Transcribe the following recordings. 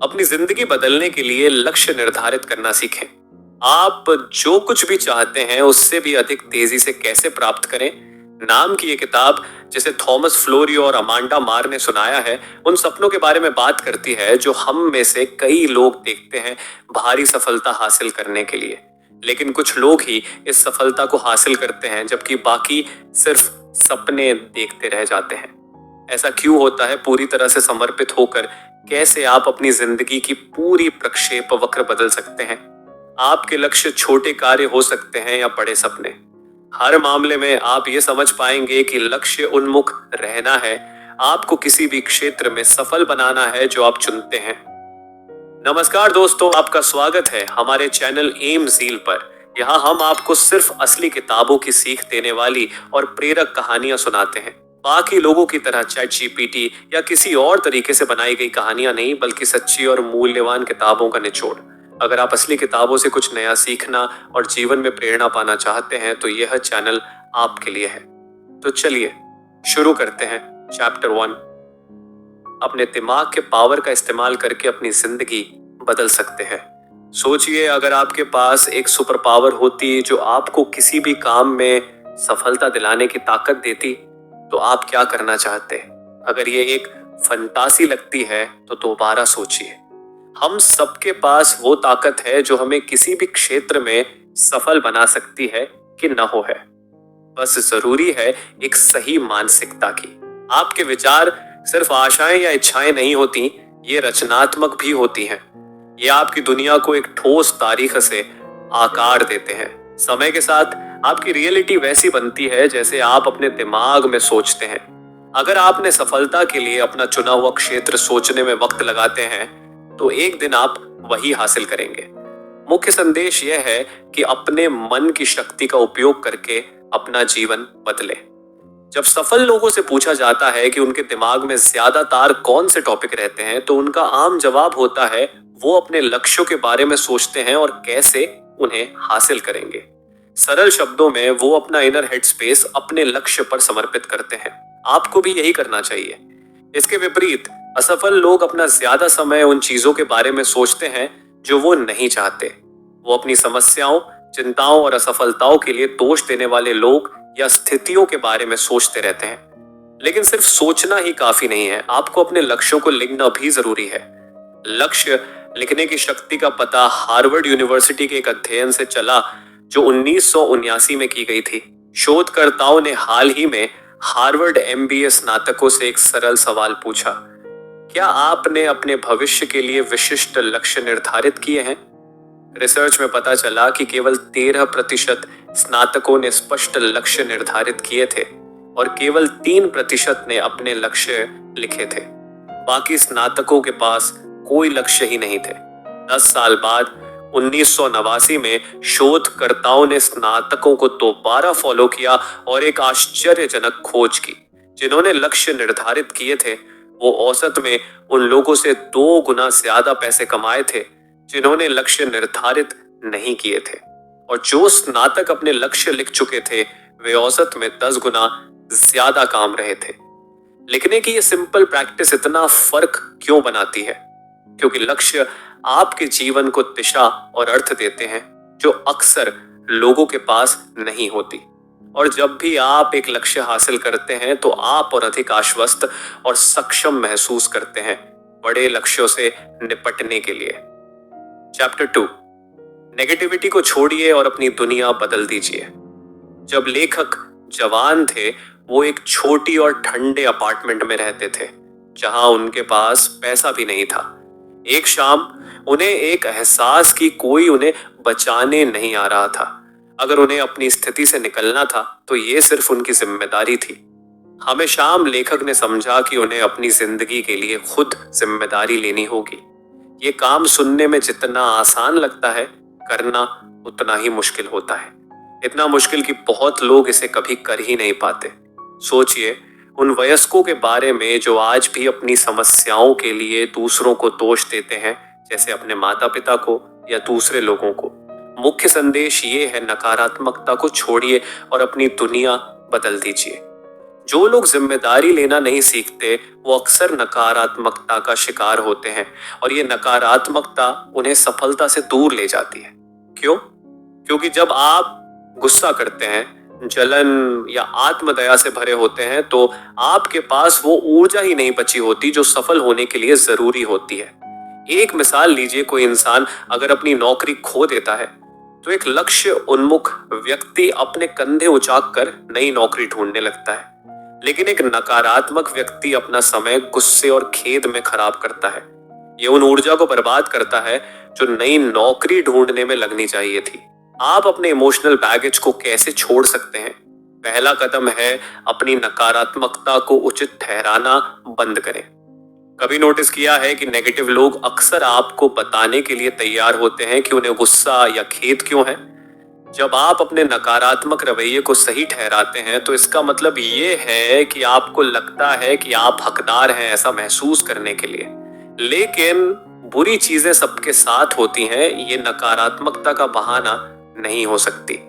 अपनी जिंदगी बदलने के लिए लक्ष्य निर्धारित करना सीखें। आप जो कुछ भी चाहते हैं उससे भी अधिक तेजी से कैसे प्राप्त करें नाम की ये किताब, जिसे थॉमस फ्लोरियो और अमांडा मार ने सुनाया है, उन सपनों के बारे में बात करती है जो हम में से कई लोग देखते हैं भारी सफलता हासिल करने के लिए। लेकिन कुछ लोग ही इस सफलता को हासिल करते हैं जबकि बाकी सिर्फ सपने देखते रह जाते हैं। ऐसा क्यों होता है? पूरी तरह से समर्पित होकर कैसे आप अपनी जिंदगी की पूरी प्रक्षेप वक्र बदल सकते हैं? आपके लक्ष्य छोटे कार्य हो सकते हैं या बड़े सपने। हर मामले में आप ये समझ पाएंगे कि लक्ष्य उन्मुख रहना है, आपको किसी भी क्षेत्र में सफल बनाना है जो आप चुनते हैं। नमस्कार दोस्तों, आपका स्वागत है हमारे चैनल एम ज़ील पर। यहाँ हम आपको सिर्फ असली किताबों की सीख देने वाली और प्रेरक कहानियां सुनाते हैं। बाकी लोगों की तरह चैट जीपीटी या किसी और तरीके से बनाई गई कहानियां नहीं, बल्कि सच्ची और मूल्यवान किताबों का निचोड़। अगर आप असली किताबों से कुछ नया सीखना और जीवन में प्रेरणा पाना चाहते हैं तो यह चैनल आपके लिए है। तो चलिए शुरू करते हैं। चैप्टर 1, अपने दिमाग के पावर का इस्तेमाल करके अपनी जिंदगी बदल सकते हैं। सोचिए, अगर आपके पास एक सुपर पावर होती जो आपको किसी भी काम में सफलता दिलाने की ताकत देती, तो आप क्या करना चाहते? अगर ये एक फंतासी लगती है तो दोबारा सोचिए। हम सबके पास वो ताकत है जो हमें किसी भी क्षेत्र में सफल बना सकती है कि न हो है। बस जरूरी है एक सही मानसिकता की। आपके विचार सिर्फ आशाएं या इच्छाएं नहीं होती, ये रचनात्मक भी होती हैं। ये आपकी दुनिया को एक ठोस तारीख से आकार देते हैं। समय के साथ आपकी रियलिटी वैसी बनती है जैसे आप अपने दिमाग में सोचते हैं। अगर आपने सफलता के लिए अपना चुना हुआ क्षेत्र सोचने में वक्त लगाते हैं तो एक दिन आप वही हासिल करेंगे। मुख्य संदेश यह है कि अपने मन की शक्ति का उपयोग करके अपना जीवन बदलें। जब सफल लोगों से पूछा जाता है कि उनके दिमाग में ज्यादातर कौन से टॉपिक रहते हैं तो उनका आम जवाब होता है वो अपने लक्ष्यों के बारे में सोचते हैं और कैसे उन्हें हासिल करेंगे। सरल शब्दों में वो अपना इनर हेड स्पेस अपने लक्ष्य पर समर्पित करते हैं। आपको भी यही करना चाहिए। इसके विपरीत असफल लोग अपना ज्यादा समय उन चीजों के बारे में सोचते हैं जो वो नहीं चाहते। वो अपनी समस्याओं, चिंताओं और असफलताओं के लिए दोष देने वाले लोग या स्थितियों के बारे में सोचते रहते हैं। लेकिन सिर्फ सोचना ही काफी नहीं है, आपको अपने लक्ष्यों को लिखना भी जरूरी है। लक्ष्य लिखने की शक्ति का पता हार्वर्ड यूनिवर्सिटी के एक अध्ययन से चला जो 1979 में की गई थी। शोधकर्ताओं ने हाल ही में हार्वर्ड एमबीए स्नातकों से एक सरल सवाल पूछा, क्या आपने अपने भविष्य के लिए विशिष्ट लक्ष्य निर्धारित किए हैं? रिसर्च में पता चला कि केवल 13% स्नातकों ने स्पष्ट लक्ष्य निर्धारित किए थे और केवल 3% ने अपने लक्ष्य लिखे थे। बाकी स्नातकों के पास कोई लक्ष्य ही नहीं थे। 10 साल बाद 1989 में शोधकर्ताओं ने स्नातकों को दोबारा फॉलो किया और एक आश्चर्यजनक खोज की। जिन्होंने लक्ष्य निर्धारित किए थे वो औसत में उन लोगों से 2 गुना ज्यादा पैसे कमाए थे जिन्होंने लक्ष्य निर्धारित नहीं किए थे। और जो स्नातक अपने लक्ष्य लिख चुके थे वे औसत में 10 गुना ज्यादा काम रहे थे। लिखने की ये सिंपल प्रैक्टिस इतना फर्क क्यों बनाती है? क्योंकि लक्ष्य आपके जीवन को दिशा और अर्थ देते हैं जो अक्सर लोगों के पास नहीं होती। और जब भी आप एक लक्ष्य हासिल करते हैं तो आप और अधिक आश्वस्त और सक्षम महसूस करते हैं बड़े लक्ष्यों से निपटने के लिए। चैप्टर 2, नेगेटिविटी को छोड़िए और अपनी दुनिया बदल दीजिए। जब लेखक जवान थे वो एक छोटी और ठंडे अपार्टमेंट में रहते थे जहां उनके पास पैसा भी नहीं था। एक शाम उन्हें एक एहसास कि कोई उन्हें बचाने नहीं आ रहा था। अगर उन्हें अपनी स्थिति से निकलना था तो ये सिर्फ उनकी जिम्मेदारी थी। हमें शाम लेखक ने समझा कि उन्हें अपनी जिंदगी के लिए खुद जिम्मेदारी लेनी होगी। ये काम सुनने में जितना आसान लगता है, करना उतना ही मुश्किल होता है। इतना मुश्किल कि बहुत लोग इसे कभी कर ही नहीं पाते। सोचिए उन वयस्कों के बारे में जो आज भी अपनी समस्याओं के लिए दूसरों को दोष देते हैं, जैसे अपने माता पिता को या दूसरे लोगों को। मुख्य संदेश ये है, नकारात्मकता को छोड़िए और अपनी दुनिया बदल दीजिए। जो लोग जिम्मेदारी लेना नहीं सीखते वो अक्सर नकारात्मकता का शिकार होते हैं और ये नकारात्मकता उन्हें सफलता से दूर ले जाती है। क्यों? क्योंकि जब आप गुस्सा करते हैं, जलन या आत्मदया से भरे होते हैं, तो आपके पास वो ऊर्जा ही नहीं बची होती जो सफल होने के लिए जरूरी होती है। एक मिसाल लीजिए, कोई इंसान अगर अपनी नौकरी खो देता है तो एक लक्ष्य उन्मुख व्यक्ति अपने कंधे उचाक कर नई नौकरी ढूंढने लगता है, लेकिन एक नकारात्मक व्यक्ति अपना समय गुस्से और खेद में खराब करता है। ये उन ऊर्जा को बर्बाद करता है जो नई नौकरी ढूंढने में लगनी चाहिए थी। आप अपने इमोशनल बैगेज को कैसे छोड़ सकते हैं? पहला कदम है अपनी नकारात्मकता को उचित ठहराना बंद करें। कभी नोटिस किया है कि नेगेटिव लोग अक्सर आपको बताने के लिए तैयार होते हैं कि उन्हें गुस्सा या खेद क्यों है। जब आप अपने नकारात्मक रवैये को सही ठहराते हैं तो इसका मतलब ये है कि आपको लगता है कि आप हकदार हैं ऐसा महसूस करने के लिए। लेकिन बुरी चीजें सबके साथ होती हैं, ये नकारात्मकता का बहाना नहीं हो सकती।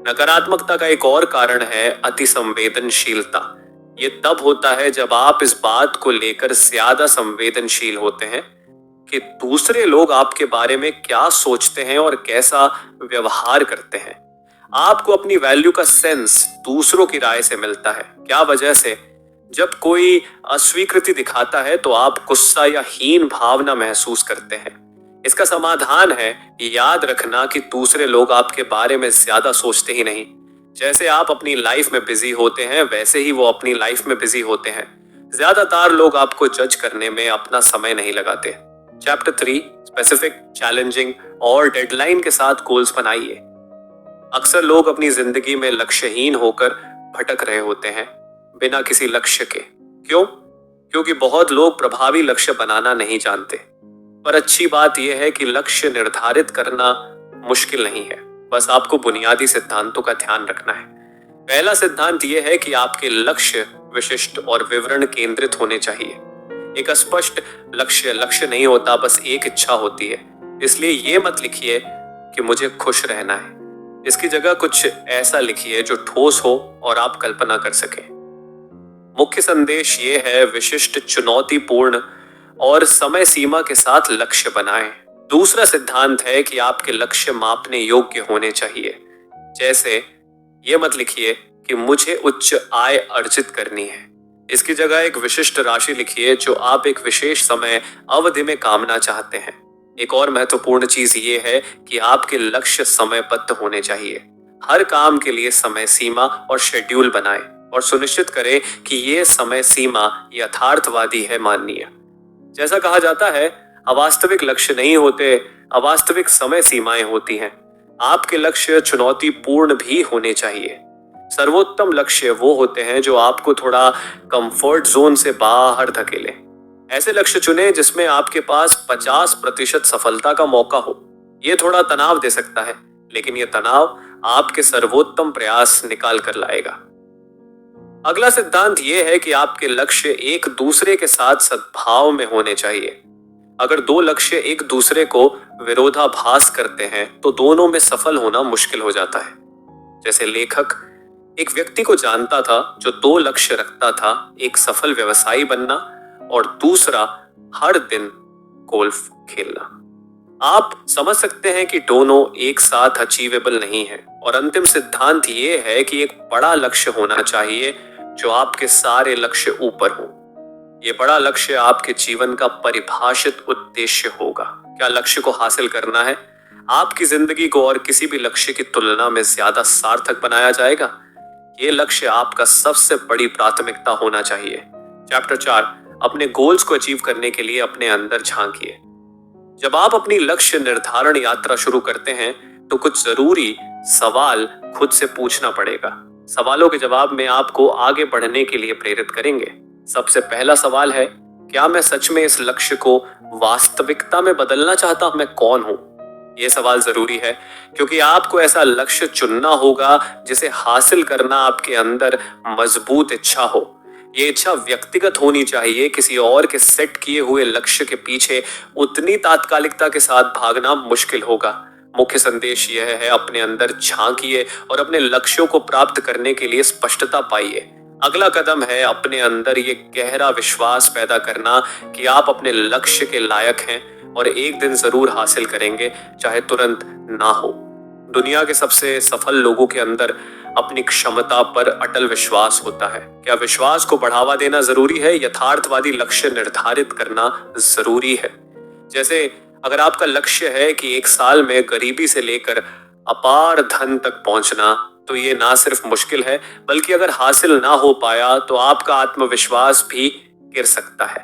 नकारात्मकता का एक और कारण है अति संवेदनशीलता। ये तब होता है जब आप इस बात को लेकर ज्यादा संवेदनशील होते हैं कि दूसरे लोग आपके बारे में क्या सोचते हैं और कैसा व्यवहार करते हैं। आपको अपनी वैल्यू का सेंस दूसरों की राय से मिलता है। क्या वजह से? जब कोई अस्वीकृति दिखाता है तो आप गुस्सा या हीन भावना महसूस करते हैं। इसका समाधान है याद रखना कि दूसरे लोग आपके बारे में ज्यादा सोचते ही नहीं। जैसे आप अपनी लाइफ में बिजी होते हैं वैसे ही वो अपनी लाइफ में बिजी होते हैं। ज्यादातर लोग आपको जज करने में अपना समय नहीं लगाते। चैप्टर 3 स्पेसिफिक, चैलेंजिंग और डेडलाइन के साथ गोल्स बनाइए। अक्सर लोग अपनी जिंदगी में लक्ष्यहीन होकर भटक रहे होते हैं बिना किसी लक्ष्य के। क्यों? क्योंकि बहुत लोग प्रभावी लक्ष्य बनाना नहीं जानते। पर अच्छी बात यह है कि लक्ष्य निर्धारित करना मुश्किल नहीं है, बस आपको बुनियादी सिद्धांतों का ध्यान रखना है। पहला सिद्धांत यह है कि आपके लक्ष्य विशिष्ट और विवरण केंद्रित होने चाहिए। एक अस्पष्ट लक्ष्य नहीं होता, बस एक इच्छा होती है। इसलिए ये मत लिखिए कि मुझे खुश रहना है। इसकी जगह कुछ ऐसा लिखिए जो ठोस हो और आप कल्पना कर सकें। मुख्य संदेश ये है, विशिष्ट, चुनौतीपूर्ण और समय सीमा के साथ लक्ष्य बनाएं। दूसरा सिद्धांत है कि आपके लक्ष्य मापने योग्य होने चाहिए। जैसे ये मत लिखिए कि मुझे उच्च आय अर्जित करनी है। इसकी जगह एक विशिष्ट राशि लिखिए जो आप एक विशेष समय अवधि में कामना चाहते हैं। एक और महत्वपूर्ण चीज ये है कि आपके लक्ष्य समयबद्ध होने चाहिए। हर काम के लिए समय सीमा और शेड्यूल बनाएं और सुनिश्चित करें कि ये समय सीमा यथार्थवादी है, माननीय। जैसा कहा जाता है, अवास्तविक लक्ष्य नहीं होते, अवास्तविक समय सीमाएं होती हैं। आपके लक्ष्य चुनौतीपूर्ण भी होने चाहिए। सर्वोत्तम लक्ष्य वो होते हैं जो आपको थोड़ा कंफर्ट जोन से बाहर धकेले। ऐसे लक्ष्य चुनें जिसमें आपके पास 50% सफलता का मौका हो। ये थोड़ा तनाव दे सकता है, लेकिन ये तनाव आपके सर्वोत्तम प्रयास निकाल कर लाएगा। अगला सिद्धांत यह है कि आपके लक्ष्य एक दूसरे के साथ सद्भाव में होने चाहिए। अगर दो लक्ष्य एक दूसरे को विरोधाभास करते हैं तो दोनों में सफल होना मुश्किल हो जाता है। जैसे लेखक एक व्यक्ति को जानता था जो 2 लक्ष्य रखता था, एक सफल व्यवसायी बनना और दूसरा हर दिन गोल्फ खेलना। आप समझ सकते हैं कि दोनों एक साथ अचीवेबल नहीं है। और अंतिम सिद्धांत ये है कि एक बड़ा लक्ष्य होना चाहिए जो आपके सारे लक्ष्य ऊपर हो। ये बड़ा लक्ष्य आपके जीवन का परिभाषित उद्देश्य होगा। क्या लक्ष्य को हासिल करना है? आपकी जिंदगी को और किसी भी लक्ष्य की तुलना में ज्यादा सार्थक बनाया जाएगा। ये लक्ष्य आपका सबसे बड़ी प्राथमिकता होना चाहिए। चैप्टर 4 अपने गोल्स को अचीव करने के लिए अपने अंदर झांकिए। जब आप अपनी लक्ष्य निर्धारण यात्रा शुरू करते हैं तो कुछ जरूरी सवाल खुद से पूछना पड़ेगा। सवालों के जवाब में आपको आगे बढ़ने के लिए प्रेरित करेंगे। सबसे पहला सवाल है, क्या मैं सच में इस लक्ष्य को वास्तविकता में बदलना चाहता हूं? मैं कौन हूं? यह सवाल जरूरी है क्योंकि आपको ऐसा लक्ष्य चुनना होगा जिसे हासिल करना आपके अंदर मजबूत इच्छा हो। ये इच्छा व्यक्तिगत होनी चाहिए। किसी और के सेट किए हुए लक्ष्य के पीछे उतनी तात्कालिकता के साथ भागना मुश्किल होगा। मुख्य संदेश यह है, अपने अंदर झांकिए और अपने लक्ष्यों को प्राप्त करने के लिए स्पष्टता पाइए। अगला कदम है अपने अंदर ये गहरा विश्वास पैदा करना कि आप अपने लक्ष्य के लायक हैं और एक दिन जरूर हासिल करेंगे, चाहे तुरंत ना हो। दुनिया के सबसे सफल लोगों के अंदर अपनी क्षमता पर अटल विश्वास होता है। क्या विश्वास को बढ़ावा देना जरूरी है? यथार्थवादी लक्ष्य निर्धारित करना जरूरी है। जैसे अगर आपका लक्ष्य है कि एक साल में गरीबी से लेकर अपार धन तक पहुंचना, तो ये ना सिर्फ मुश्किल है, बल्कि अगर हासिल ना हो पाया तो आपका आत्मविश्वास भी गिर सकता है।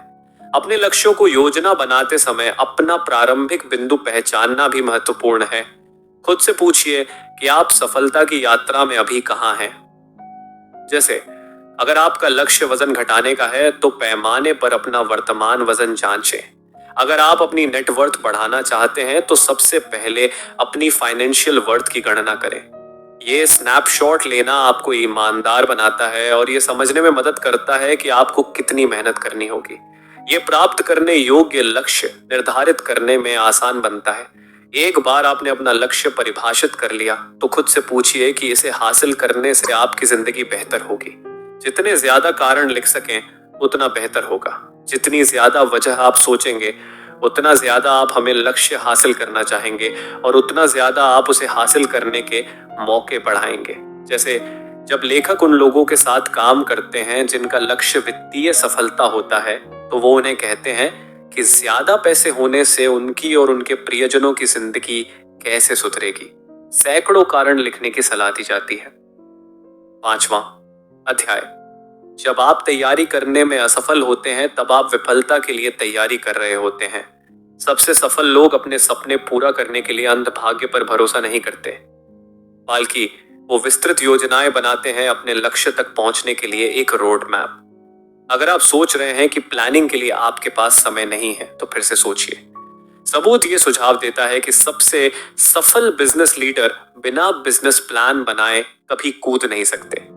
अपने लक्ष्यों को योजना बनाते समय अपना प्रारंभिक बिंदु पहचानना भी महत्वपूर्ण है। खुद से पूछिए कि आप सफलता की यात्रा में अभी कहाँ हैं। जैसे अगर आपका लक्ष्य वजन घटाने का है तो पैमाने पर अपना वर्तमान वजन जांचें। अगर आप अपनी नेटवर्थ बढ़ाना चाहते हैं तो सबसे पहले अपनी फाइनेंशियल वर्थ की गणना करें। ये स्नैपशॉट लेना आपको ईमानदार बनाता है और ये समझने में मदद करता है कि आपको कितनी मेहनत करनी होगी। ये प्राप्त करने योग्य लक्ष्य निर्धारित करने में आसान बनता है। एक बार आपने अपना लक्ष्य परिभाषित कर लिया तो खुद से पूछिए कि इसे हासिल करने से आपकी जिंदगी बेहतर होगी। जितने ज्यादा कारण लिख सकें उतना बेहतर होगा। जितनी ज्यादा वजह आप सोचेंगे उतना ज्यादा आप हमें लक्ष्य हासिल करना चाहेंगे और उतना ज्यादा आप उसे हासिल करने के मौके बढ़ाएंगे। जैसे जब लेखक उन लोगों के साथ काम करते हैं जिनका लक्ष्य वित्तीय सफलता होता है, तो वो उन्हें कहते हैं कि ज्यादा पैसे होने से उनकी और उनके प्रियजनों की जिंदगी कैसे सुधरेगी। सैकड़ों कारण लिखने की सलाह दी जाती है। 5वां अध्याय, जब आप तैयारी करने में असफल होते हैं तब आप विफलता के लिए तैयारी कर रहे होते हैं। सबसे सफल लोग अपने सपने पूरा करने के लिए अंध भाग्य पर भरोसा नहीं करते, बल्कि वो विस्तृत योजनाएं बनाते हैं अपने लक्ष्य तक पहुंचने के लिए एक रोड मैप। अगर आप सोच रहे हैं कि प्लानिंग के लिए आपके पास समय नहीं है, तो फिर से सोचिए। सबूत ये सुझाव देता है कि सबसे सफल बिजनेस लीडर बिना बिजनेस प्लान बनाए कभी कूद नहीं सकते।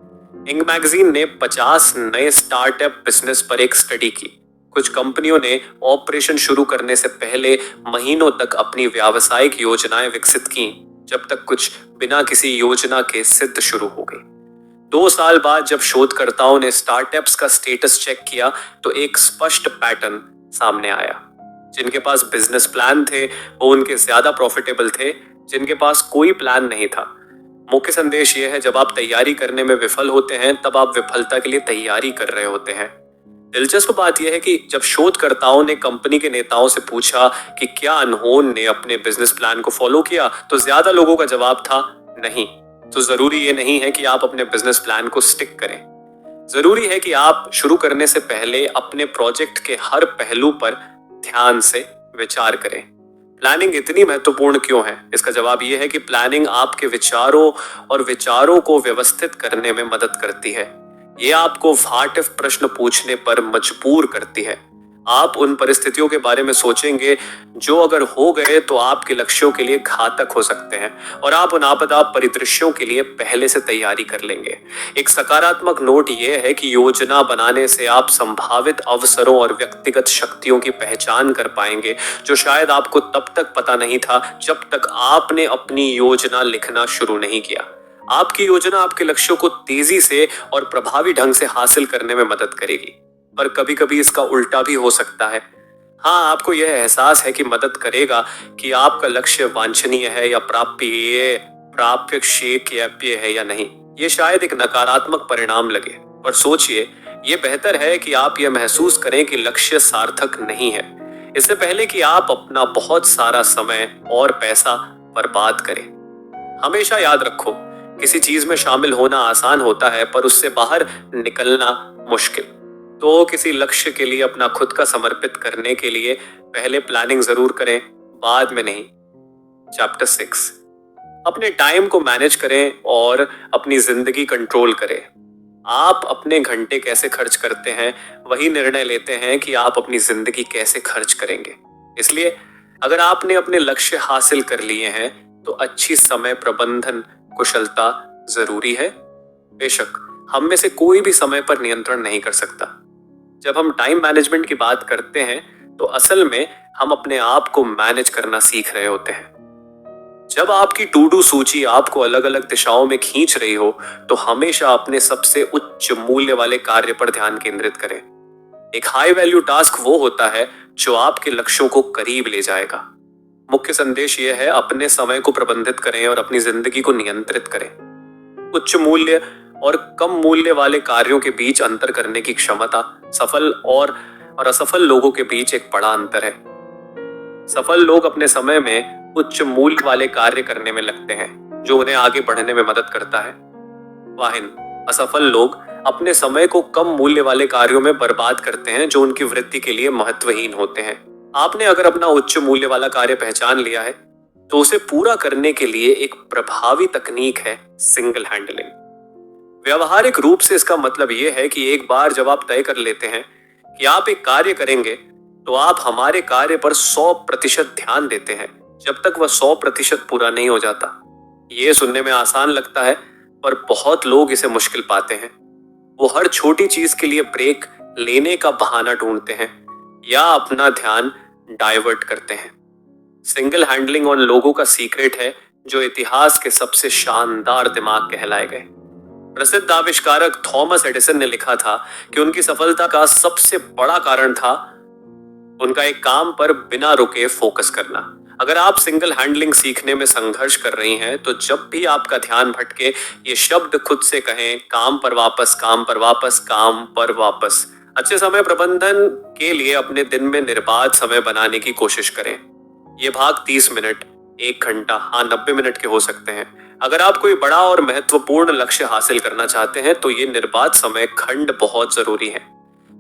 इंग मैगजीन ने 50 नए स्टार्टअप बिजनेस पर एक स्टडी की। कुछ कंपनियों ने ऑपरेशन शुरू करने से पहले महीनों तक अपनी व्यावसायिक योजनाएं विकसित की, जब तक कुछ बिना किसी योजना के सिद्ध शुरू हो गई। 2 साल बाद जब शोधकर्ताओं ने स्टार्टअप्स का स्टेटस चेक किया तो एक स्पष्ट पैटर्न सामने आया। जिनके पास बिजनेस प्लान थे वो उनके ज्यादा प्रॉफिटेबल थे, जिनके पास कोई प्लान नहीं था। मुख्य संदेश ये है, जब आप तैयारी करने में विफल होते हैं तब आप विफलता के लिए तैयारी कर रहे होते हैं। दिलचस्प बात यह है कि जब शोधकर्ताओं ने कंपनी के नेताओं से पूछा कि क्या अनहोन ने अपने बिजनेस प्लान को फॉलो किया, तो ज्यादा लोगों का जवाब था नहीं। तो जरूरी ये नहीं है कि आप अपने बिजनेस प्लान को स्टिक करें। जरूरी है कि आप शुरू करने से पहले अपने प्रोजेक्ट के हर पहलू पर ध्यान से विचार करें। प्लानिंग इतनी महत्वपूर्ण क्यों है? इसका जवाब यह है कि प्लानिंग आपके विचारों को व्यवस्थित करने में मदद करती है। ये आपको व्हाट इफ प्रश्न पूछने पर मजबूर करती है। आप उन परिस्थितियों के बारे में सोचेंगे जो अगर हो गए तो आपके लक्ष्यों के लिए घातक हो सकते हैं, और आप उन आपदा परिदृश्यों के लिए पहले से तैयारी कर लेंगे। एक सकारात्मक नोट यह है कि योजना बनाने से आप संभावित अवसरों और व्यक्तिगत शक्तियों की पहचान कर पाएंगे, जो शायद आपको तब तक पता नहीं था जब तक आपने अपनी योजना लिखना शुरू नहीं किया। आपकी योजना आपके लक्ष्यों को तेजी से और प्रभावी ढंग से हासिल करने में मदद करेगी, पर कभी कभी इसका उल्टा भी हो सकता है। हाँ, आपको यह एहसास है कि मदद करेगा कि आपका लक्ष्य वांछनीय है या प्राप्य है या नहीं। ये शायद एक नकारात्मक परिणाम लगे, पर सोचिए, ये बेहतर है कि आप यह महसूस करें कि लक्ष्य सार्थक नहीं है, इससे पहले कि आप अपना बहुत सारा समय और पैसा बर्बाद करें। हमेशा याद रखो, किसी चीज में शामिल होना आसान होता है, पर उससे बाहर निकलना मुश्किल। तो किसी लक्ष्य के लिए अपना खुद का समर्पित करने के लिए पहले प्लानिंग जरूर करें, बाद में नहीं। चैप्टर 6, अपने टाइम को मैनेज करें और अपनी जिंदगी कंट्रोल करें। आप अपने घंटे कैसे खर्च करते हैं वही निर्णय लेते हैं कि आप अपनी जिंदगी कैसे खर्च करेंगे। इसलिए अगर आपने अपने लक्ष्य हासिल कर लिए हैं तो अच्छी समय प्रबंधन कुशलता जरूरी है। बेशक हम में से कोई भी समय पर नियंत्रण नहीं कर सकता। जब हम टाइम मैनेजमेंट की बात करते हैं तो असल में हम अपने आप को मैनेज करना सीख रहे होते हैं। जब आपकी टू डू सूची आपको अलग अलग दिशाओं में खींच रही हो तो हमेशा अपने सबसे उच्च मूल्य वाले कार्य पर ध्यान केंद्रित करें। एक हाई वैल्यू टास्क वो होता है जो आपके लक्ष्यों को करीब ले जाएगा। मुख्य संदेश यह है, अपने समय को प्रबंधित करें और अपनी जिंदगी को नियंत्रित करें। उच्च मूल्य और कम मूल्य वाले कार्यों के बीच अंतर करने की क्षमता सफल और असफल लोगों के बीच एक बड़ा अंतर है। सफल लोग अपने समय में उच्च मूल्य वाले कार्य करने में लगते हैं जो उन्हें आगे बढ़ने में मदद करता है। वाहिन असफल लोग अपने समय को कम मूल्य वाले कार्यों में बर्बाद करते हैं जो उनकी वृद्धि के लिए महत्वहीन होते हैं। आपने अगर अपना उच्च मूल्य वाला कार्य पहचान लिया है तो उसे पूरा करने के लिए एक प्रभावी तकनीक है सिंगल हैंडलिंग। व्यवहारिक रूप से इसका मतलब यह है कि एक बार जब आप तय कर लेते हैं कि आप एक कार्य करेंगे तो आप हमारे कार्य पर 100% ध्यान देते हैं जब तक वह 100% पूरा नहीं हो जाता। ये सुनने में आसान लगता है पर बहुत लोग इसे मुश्किल पाते हैं। वो हर छोटी चीज के लिए ब्रेक लेने का बहाना ढूंढते हैं या अपना ध्यान डाइवर्ट करते हैं। सिंगल हैंडलिंग उन लोगों का सीक्रेट है जो इतिहास के सबसे शानदार दिमाग कहलाए गए। प्रसिद्ध आविष्कारक थॉमस एडिसन ने लिखा था कि उनकी सफलता का सबसे बड़ा कारण था उनका एक काम पर बिना रुके फोकस करना। अगर आप सिंगल हैंडलिंग सीखने में संघर्ष कर रही हैं तो जब भी आपका ध्यान भटके ये शब्द खुद से कहें, काम पर वापस, काम पर वापस, काम पर वापस। अच्छे समय प्रबंधन के लिए अपने दिन में निर्बाध समय बनाने की कोशिश करें। ये भाग 30 मिनट, 1 घंटा, हाँ 90 मिनट के हो सकते हैं। अगर आप कोई बड़ा और महत्वपूर्ण लक्ष्य हासिल करना चाहते हैं तो ये निर्बाध समय खंड बहुत जरूरी है।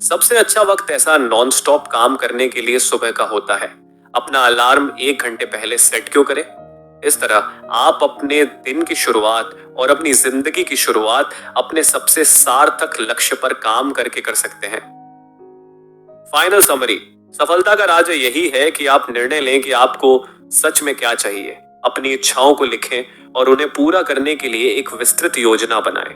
सबसे अच्छा वक्त ऐसा नॉन स्टॉप काम करने के लिए सुबह का होता है। अपना अलार्म 1 घंटे पहले सेट क्यों करें? इस तरह आप अपने दिन की शुरुआत और अपनी जिंदगी की शुरुआत अपने सबसे सार्थक लक्ष्य पर काम करके कर सकते हैं। फाइनल समरी, सफलता का राज यही है कि आप निर्णय लें कि आपको सच में क्या चाहिए। अपनी इच्छाओं को लिखें और उन्हें पूरा करने के लिए एक विस्तृत योजना बनाएं।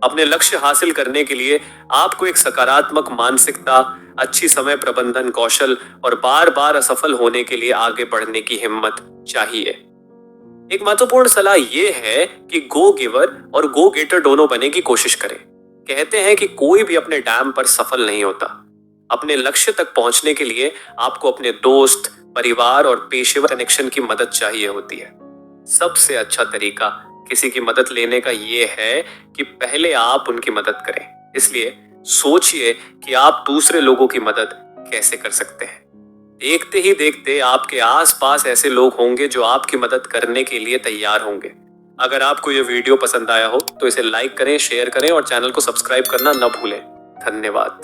अपने लक्ष्य हासिल करने के लिए आपको एक सकारात्मक मानसिकता, अच्छी समय प्रबंधन कौशल और बार बार असफल होने के लिए आगे बढ़ने की हिम्मत चाहिए। एक महत्वपूर्ण सलाह यह है कि गो गिवर और गो गेटर दोनों बनने की कोशिश करें। कहते हैं कि कोई भी अपने डैम पर सफल नहीं होता। अपने लक्ष्य तक पहुंचने के लिए आपको अपने दोस्त, परिवार और पेशेवर कनेक्शन की मदद चाहिए होती है। सबसे अच्छा तरीका किसी की मदद लेने का यह है कि पहले आप उनकी मदद करें। इसलिए सोचिए कि आप दूसरे लोगों की मदद कैसे कर सकते हैं। देखते ही देखते आपके आसपास ऐसे लोग होंगे जो आपकी मदद करने के लिए तैयार होंगे। अगर आपको यह वीडियो पसंद आया हो तो इसे लाइक करें, शेयर करें और चैनल को सब्सक्राइब करना न भूलें। धन्यवाद।